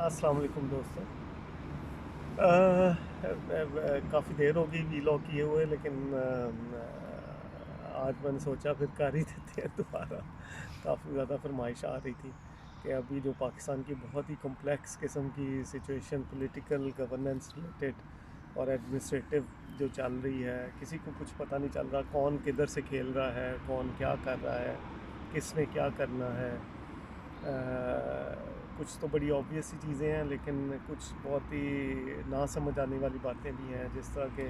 अस्सलाम वालेकुम दोस्तों। काफ़ी देर हो गई वीलॉग किए हुए, लेकिन आज मैंने सोचा फिर कर ही देते हैं दोबारा। काफ़ी ज़्यादा फरमाइश आ रही थी कि अभी जो पाकिस्तान की बहुत ही कॉम्प्लेक्स किस्म की सिचुएशन, पॉलिटिकल गवर्नेंस रिलेटेड और एडमिनिस्ट्रेटिव जो चल रही है, किसी को कुछ पता नहीं चल रहा कौन किधर से खेल रहा है, कौन क्या कर रहा है, किसने क्या करना है। कुछ तो बड़ी ऑब्वियस सी चीज़ें हैं, लेकिन कुछ बहुत ही ना समझ आने वाली बातें भी हैं, जिस तरह के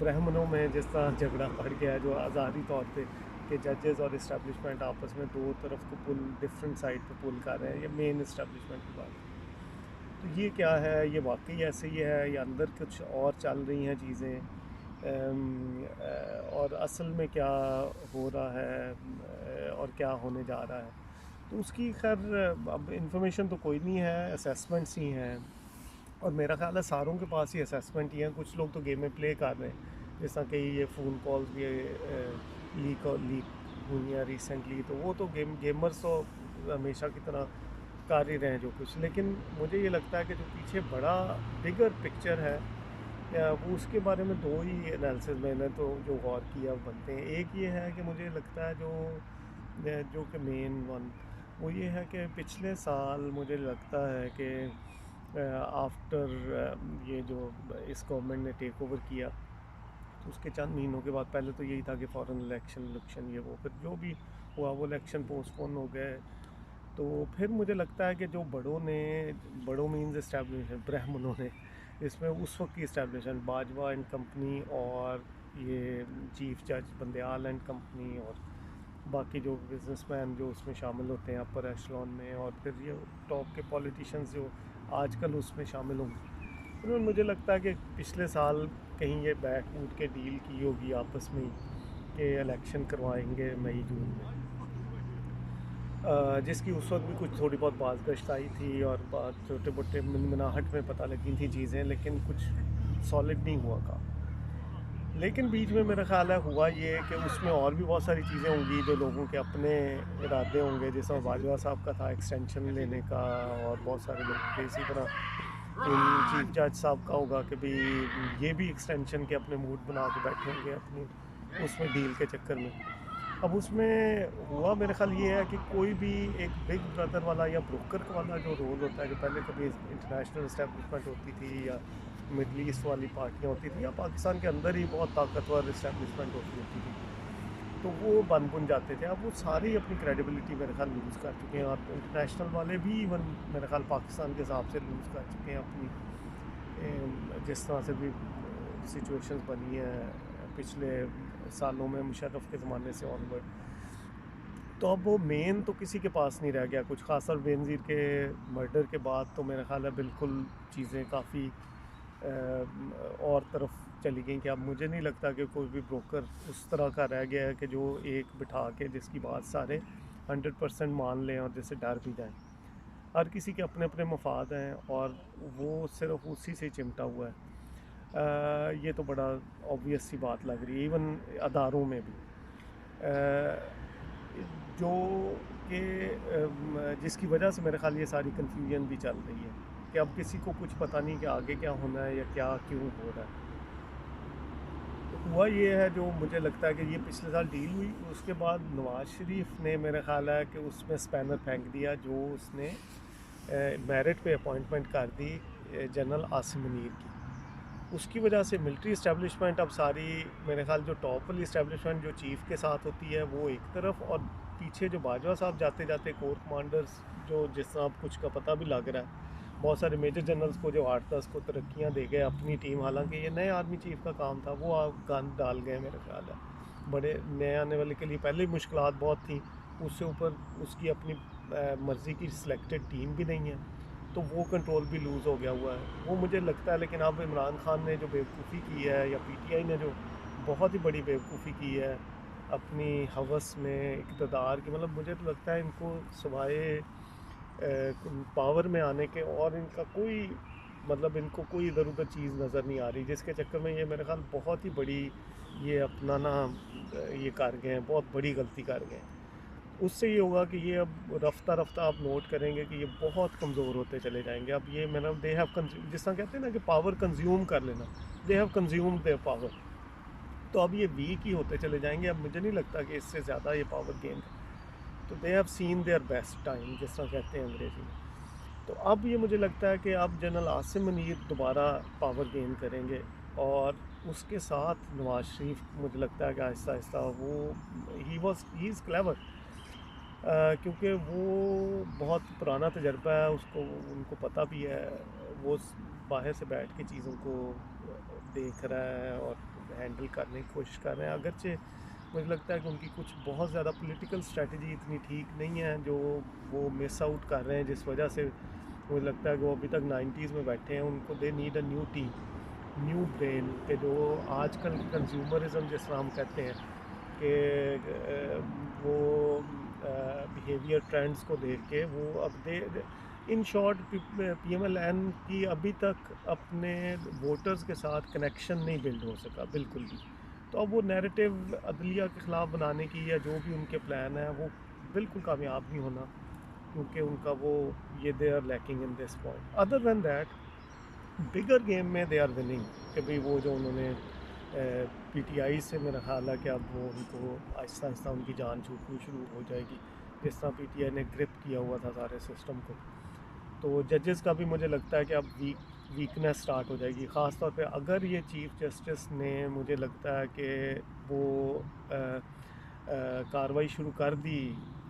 ब्राह्मणों में जिस तरह झगड़ा बढ़ गया है, जो आज़ादी तौर पे कि जजेस और इस्टेब्लिशमेंट आपस में दो तरफ को पुल डिफरेंट साइड पे पुल कर रहे हैं। ये मेन इस्टेब्लिशमेंट की बात है। तो ये क्या है, ये वाकई ऐसे ही है या अंदर कुछ और चल रही हैं चीज़ें? और असल में क्या हो रहा है, और क्या होने जा रहा है? तो उसकी खैर अब इंफॉर्मेशन तो कोई नहीं है, असेसमेंट्स ही हैं। और मेरा ख्याल है सारों के पास ही असेसमेंट ही हैं। कुछ लोग तो गेम में प्ले कर रहे हैं, जैसा कि ये फ़ोन कॉल्स भी लीक हुई हैं रिसेंटली। तो वो तो गेमर्स तो हमेशा की तरह कर ही रहे हैं जो कुछ। लेकिन मुझे ये लगता है कि जो पीछे बड़ा बिगर पिक्चर है, या वो उसके बारे में दो ही एनालिसिस मैंने तो जो गौर किया बनते हैं। एक ये है कि मुझे लगता है जो जो कि मेन वन वो ये है कि पिछले साल मुझे लगता है कि आफ्टर ये जो इस गवर्नमेंट ने टेक ओवर किया, तो उसके चंद महीनों के बाद पहले तो यही था कि फ़ौरन इलेक्शन ये वो, फिर जो भी हुआ वो इलेक्शन पोस्टपोन हो गए। तो फिर मुझे लगता है कि जो बड़ों मीन्स इस्टेब्लिशमेंट ब्राह्मणों ने इसमें उस वक्त की इस्टेब्लिशमेंट बाजवा एंड कंपनी, और ये चीफ जज बंदयाल एंड कंपनी, और बाकी जो बिजनेसमैन जो उसमें शामिल होते हैं अपर एशलॉन में, और फिर ये टॉप के पॉलिटिशियंस जो आजकल उसमें शामिल होंगे, उन्होंने मुझे लगता है कि पिछले साल कहीं ये बैठ उठ के डील की होगी आपस में कि इलेक्शन करवाएंगे मई जून में। जिसकी उस वक्त भी कुछ थोड़ी बहुत बाज़गश्त आई थी, और बात छोटे मोटे मिनमिनाहट में पता लगी थी चीज़ें, लेकिन कुछ सॉलिड नहीं हुआ काम। लेकिन बीच में मेरा ख्याल है हुआ ये कि उसमें और भी बहुत सारी चीज़ें होंगी जो लोगों के अपने इरादे होंगे, जैसा बाजवा साहब का था एक्सटेंशन लेने का, और बहुत सारे लोग के इसी तरह इन चीफ जज साहब का होगा कि भाई ये भी एक्सटेंशन के अपने मूड बना के बैठे होंगे अपनी उसमें डील के चक्कर में। अब उसमें हुआ मेरे ख्याल ये है कि कोई भी एक बिग ब्रदर वाला या ब्रोकर वाला जो रोल होता है, जो पहले कभी इंटरनेशनल इस्टेब्लिशमेंट होती थी, या मिडल ईस्ट वाली पार्टियाँ होती थी, या पाकिस्तान के अंदर ही बहुत ताकतवर इस्टेब्लिशमेंट होती थी, तो वो बन बुन जाते थे। अब वो सारी अपनी क्रेडिबिलिटी मेरे ख्याल लूज़ कर चुके हैं, और इंटरनेशनल वाले भी इवन मेरे ख्याल पाकिस्तान के हिसाब से लूज़ कर चुके हैं अपनी जिस तरह से भी सिचुएशंस बनी है पिछले सालों में मुशर्रफ के ज़माने से ऑनवर्ड। तो अब वो मेन तो किसी के पास नहीं रह गया कुछ, खासकर बेनज़ीर के मर्डर के बाद तो मेरा ख्याल है बिल्कुल चीज़ें काफ़ी और तरफ चली गई, कि अब मुझे नहीं लगता कि कोई भी ब्रोकर उस तरह का रह गया है कि जो एक बिठा के जिसकी बात सारे 100% मान लें और जिससे डर भी जाएं। हर किसी के अपने अपने मफाद हैं, और वो सिर्फ उसी से चिमटा हुआ है। ये तो बड़ा ऑब्वियस सी बात लग रही है इवन अदारों में भी। जो कि जिसकी वजह से मेरे ख्याल ये सारी कन्फ्यूजन भी चल रही है कि अब किसी को कुछ पता नहीं कि आगे क्या होना है या क्या क्यों हो रहा है। तो हुआ ये है, जो मुझे लगता है कि ये पिछले साल डील हुई, उसके बाद नवाज़ शरीफ ने मेरा ख्याल है कि उसमें स्पैनर फेंक दिया, जो उसने मेरिट पे अपॉइंटमेंट कर दी जनरल आसिम मुनीर की। उसकी वजह से मिलिट्री इस्टेब्लिशमेंट अब सारी मेरे ख्याल जो टॉप वाली इस्टेब्लिशमेंट जो चीफ़ के साथ होती है वो एक तरफ, और पीछे जो बाजवा साहब जाते जाते कोर कमांडर्स जो जिस तरह अब कुछ का पता भी लग रहा है, बहुत सारे मेजर जनरल्स को जो 8-10 को तरक्कियाँ दे गए अपनी टीम, हालांकि ये नए आर्मी चीफ़ का काम था, वो आप गंद डाल गए मेरे ख्याल है। बड़े नए आने वाले के लिए पहले ही मुश्किलात बहुत थी, उससे ऊपर उसकी अपनी मर्ज़ी की सिलेक्टेड टीम भी नहीं है, तो वो कंट्रोल भी लूज़ हो गया हुआ है वो मुझे लगता है। लेकिन अब इमरान खान ने जो बेवकूफ़ी की है, या पीटीआई ने जो बहुत ही बड़ी बेवकूफ़ी की है अपनी हवस में इक़्तिदार की, मतलब मुझे तो लगता है इनको सिवाय पावर में आने के और इनका कोई मतलब इनको कोई इधर उधर चीज़ नज़र नहीं आ रही, जिसके चक्कर में ये मेरे ख्याल बहुत ही बड़ी ये अपना ना ये कर गए हैं, बहुत बड़ी गलती कर गए हैं। उससे ये होगा कि ये अब रफ्ता रफ्ता आप नोट करेंगे कि ये बहुत कमज़ोर होते चले जाएंगे। अब ये मैंने दे हैव कंज्यूम, जिस तरह कहते हैं ना कि पावर कंज्यूम कर लेना, they have consume their power. तो अब ये वीक ही होते चले जाएंगे। अब मुझे नहीं लगता कि इससे ज़्यादा ये पावर गेन, तो they have seen their best time, जिस तरह कहते हैं अंग्रेज़ी में। तो अब ये मुझे लगता है कि अब जनरल आसिम मुनीर दोबारा पावर गेन करेंगे, और उसके साथ नवाज शरीफ मुझे लगता है कि आहिस्ता आहिस्ता वो ही इज़ क्लेवर, क्योंकि वो बहुत पुराना तजर्बा है उसको, उनको पता भी है। वो बाहर से बैठ के चीज़ों को देख रहा है और हैंडल करने की कोशिश कर रहे हैं। अगरचे मुझे लगता है कि उनकी कुछ बहुत ज़्यादा पॉलिटिकल स्ट्रेटजी इतनी ठीक नहीं है जो वो मिस आउट कर रहे हैं, जिस वजह से मुझे लगता है कि वो अभी तक 90s में बैठे हैं। उनको they need a new team, new brain, के जो आजकल कंज्यूमरिज्म जिस तरह हम कहते हैं कि वो बिहेवियर ट्रेंड्स को देख के वो अब दे, इन शॉर्ट PMLN की अभी तक अपने वोटर्स के साथ कनेक्शन नहीं बिल्ड हो सका बिल्कुल भी। तो अब वो नैरेटिव अदलिया के ख़िलाफ़ बनाने की या जो भी उनके प्लान है वो बिल्कुल कामयाब नहीं होना, क्योंकि उनका वो ये they are lacking in this point. Other than that bigger game में दे आर विनिंग, कि भाई वो जो उन्होंने PTI से मेरा ख्याल है कि अब वो उनको आहिस्ता आहिस्ता उनकी जान छूटनी शुरू हो जाएगी, जिस तरह PTI ने ग्रिप किया हुआ था सारे सिस्टम को। तो जजेस का भी मुझे लगता है कि अब वीकनेस स्टार्ट हो जाएगी, ख़ास तौर पे अगर ये चीफ़ जस्टिस ने, मुझे लगता है कि वो कार्रवाई शुरू कर दी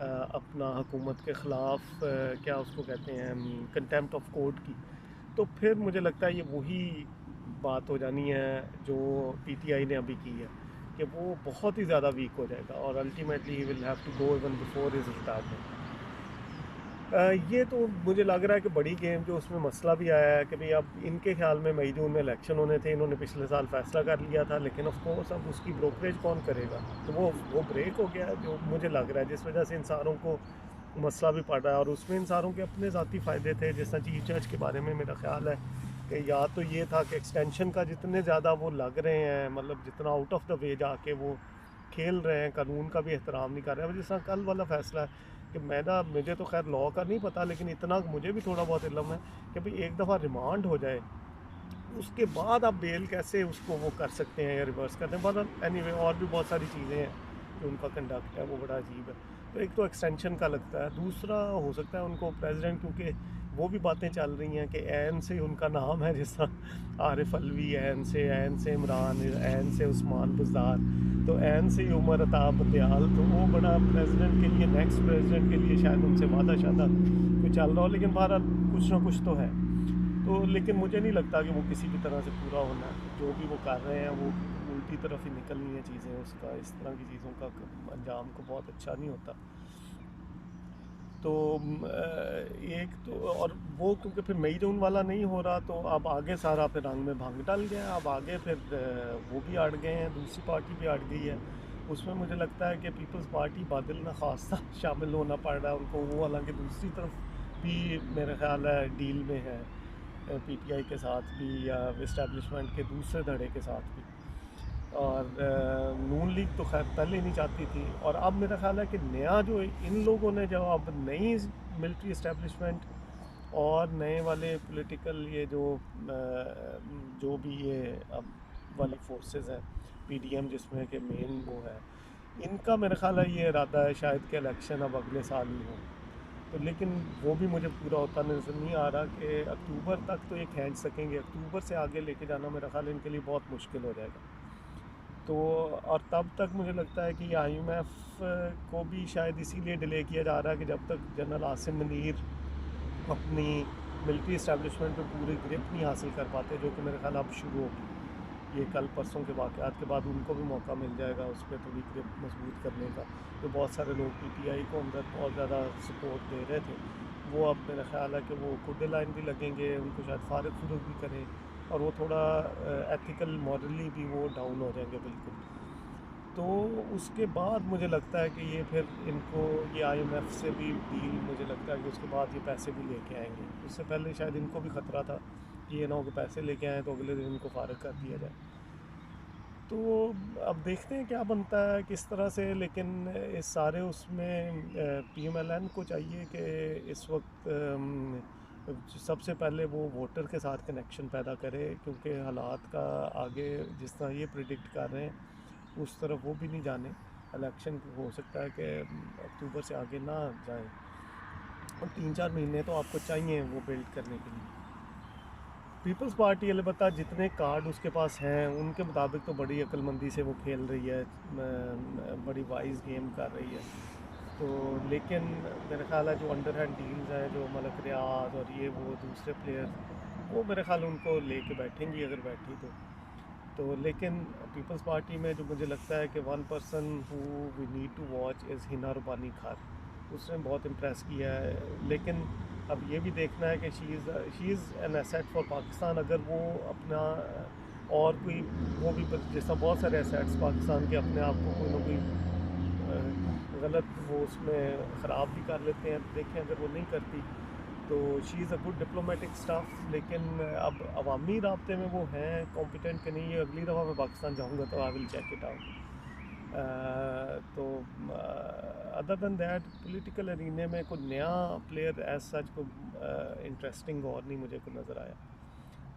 अपना हुकूमत के ख़िलाफ़, क्या उसको कहते हैं, कंटेम्प्ट ऑफ कोर्ट की, तो फिर मुझे लगता है ये वही बात हो जानी है जो PTI ने अभी की है, कि वो बहुत ही ज़्यादा वीक हो जाएगा और ultimately he will have to go even before his retirement. ये तो मुझे लग रहा है कि बड़ी गेम जो उसमें मसला भी आया है कि भाई अब इनके ख्याल में मई जून में इलेक्शन होने थे, इन्होंने पिछले साल फैसला कर लिया था, लेकिन ऑफ कोर्स अब उसकी ब्रोकरेज कौन करेगा, तो वो ब्रेक हो गया है जो मुझे लग रहा है, जिस वजह से इंसानों को मसला भी पड़ रहा है। और उसमें इंसानों के अपने ज़ाती फ़ायदे थे, जैसा चीफ जज के बारे में मेरा ख्याल है कि या तो ये था कि एक्सटेंशन का जितने ज़्यादा वो लग रहे हैं, मतलब जितना आउट ऑफ द वे जाके वो खेल रहे हैं, कानून का भी एहतराम नहीं कर रहे हैं। जिस तरह कल वाला फैसला है कि मुझे तो खैर लॉ का नहीं पता, लेकिन इतना मुझे भी थोड़ा बहुत इल्म है कि भाई एक दफ़ा रिमांड हो जाए उसके बाद आप बेल कैसे उसको वो कर सकते हैं या रिवर्स करते हैं। बट एनीवे और भी बहुत सारी चीज़ें हैं जो उनका कंडक्ट है वो बड़ा अजीब है। तो एक तो एक्सटेंशन का लगता है, दूसरा हो सकता है उनको प्रेसिडेंट, क्योंकि वो भी बातें चल रही हैं कि एन से उनका नाम है, जैसा आरिफ अलवी एन से इमरान, एन से उस्मान बुज़दार, तो एन से उमर अताब बंदयाल, तो वो बड़ा प्रेसिडेंट के लिए, नेक्स्ट प्रेसिडेंट के लिए शायद उनसे वादा शादा कोई चल रहा हो, लेकिन बहरहाल कुछ ना कुछ तो है। तो लेकिन मुझे नहीं लगता कि वो किसी भी तरह से पूरा होना है। जो भी वो कर रहे हैं वो उल्टी तरफ ही निकलनी है चीज़ें, उसका इस तरह की चीज़ों का अंजाम को बहुत अच्छा नहीं होता। तो एक तो, और वो क्योंकि फिर मई जून वाला नहीं हो रहा, तो अब आगे सारा फिर रंग में भंग डल गया। अब आगे फिर वो भी अड़ गए हैं, दूसरी पार्टी भी अड़ गई है। उसमें मुझे लगता है कि पीपल्स पार्टी बादल ना खासा शामिल होना पड़ रहा है उनको, वो हालांकि दूसरी तरफ भी मेरा ख्याल है डील में है, PTI के साथ भी या इस्टेब्लिशमेंट के दूसरे धड़े के साथ भी। और नून लीग तो खैर पहले नहीं चाहती थी, और अब मेरा ख्याल है कि नया जो इन लोगों ने, जो अब नई मिलिट्री इस्टेब्लिशमेंट और नए वाले पॉलिटिकल ये जो भी ये अब वाली फोर्सेस हैं, PDM जिसमें कि मेन वो है, इनका मेरा ख्याल है ये इरादा है शायद कि इलेक्शन अब अगले साल ही हो। तो लेकिन वो भी मुझे पूरा होता नज़र नहीं आ रहा कि अक्टूबर तक तो ये खींच सकेंगे। अक्टूबर से आगे लेके जाना मेरा ख्याल इनके लिए बहुत मुश्किल हो जाएगा। तो और तब तक मुझे लगता है कि IMF को भी शायद इसीलिए डिले किया जा रहा है कि जब तक जनरल आसिम मुनीर अपनी मिलिट्री इस्टेब्लिशमेंट पे पूरी ग्रिप नहीं हासिल कर पाते, जो कि मेरे ख्याल अब शुरू होगी। ये कल परसों के वाक़यात के बाद उनको भी मौका मिल जाएगा उस पर थोड़ी ग्रिप मजबूत करने का। तो बहुत सारे लोग PTI को अंदर बहुत ज़्यादा सपोर्ट दे रहे थे, वो अब मेरा ख्याल है कि वो कुर्दे लाइन भी लगेंगे, उनको शायद फारिग खुरूज भी करें, और वो थोड़ा एथिकल मॉरली भी वो डाउन हो जाएंगे बिल्कुल। तो उसके बाद मुझे लगता है कि ये फिर इनको ये IMF से भी डील, मुझे लगता है कि उसके बाद ये पैसे भी लेके आएंगे। उससे पहले शायद इनको भी ख़तरा था कि ये ना हो कि पैसे लेके आएँ तो अगले दिन इनको फारिग कर दिया जाए। तो अब देखते हैं क्या बनता है किस तरह से, लेकिन इस सारे उसमें पीएमएलएन को चाहिए कि इस वक्त सबसे पहले वो वोटर के साथ कनेक्शन पैदा करे, क्योंकि हालात का आगे जिस तरह ये प्रिडिक्ट कर रहे हैं उस तरफ वो भी नहीं जाने। इलेक्शन हो सकता है कि अक्टूबर से आगे ना जाए, और 3-4 महीने तो आपको चाहिए वो बिल्ड करने के लिए। पीपल्स पार्टी अलबत्ता जितने कार्ड उसके पास हैं उनके मुताबिक तो बड़ी अक्लमंदी से वो खेल रही है, बड़ी वाइज गेम कर रही है। तो लेकिन मेरा ख्याल है जो अंडर हैंड डील्स हैं, जो मलक रियाज और ये वो दूसरे प्लेयर, वो मेरे ख्याल उनको लेके बैठेंगी अगर बैठी तो। लेकिन पीपल्स पार्टी में जो मुझे लगता है कि one person who we need to watch is Hina Rabbani Khar. उसने बहुत इम्प्रेस किया है, लेकिन अब ये भी देखना है कि she is an asset for Pakistan. अगर वो अपना और कोई वो भी जैसा बहुत सारे एसेट्स पाकिस्तान के अपने आप को कोई ना कोई गलत वो उसमें ख़राब भी कर लेते हैं, तो देखें अगर वो नहीं करती तो she is a good diplomatic staff. लेकिन अब अवामी राब्ते में वो हैं कॉम्पिटेंट कि नहीं, ये अगली दफ़ा मैं पाकिस्तान जाऊँगा तो I will check it out. तो other than that political arena में कोई नया प्लेयर एज सच को इंटरेस्टिंग और नहीं मुझे को नज़र आया।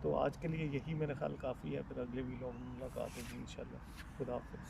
तो आज के लिए यही मेरा ख्याल काफ़ी है, फिर अगले वीडियो में मुलाकात होगी इंशाल्लाह। खुदा हाफिज़।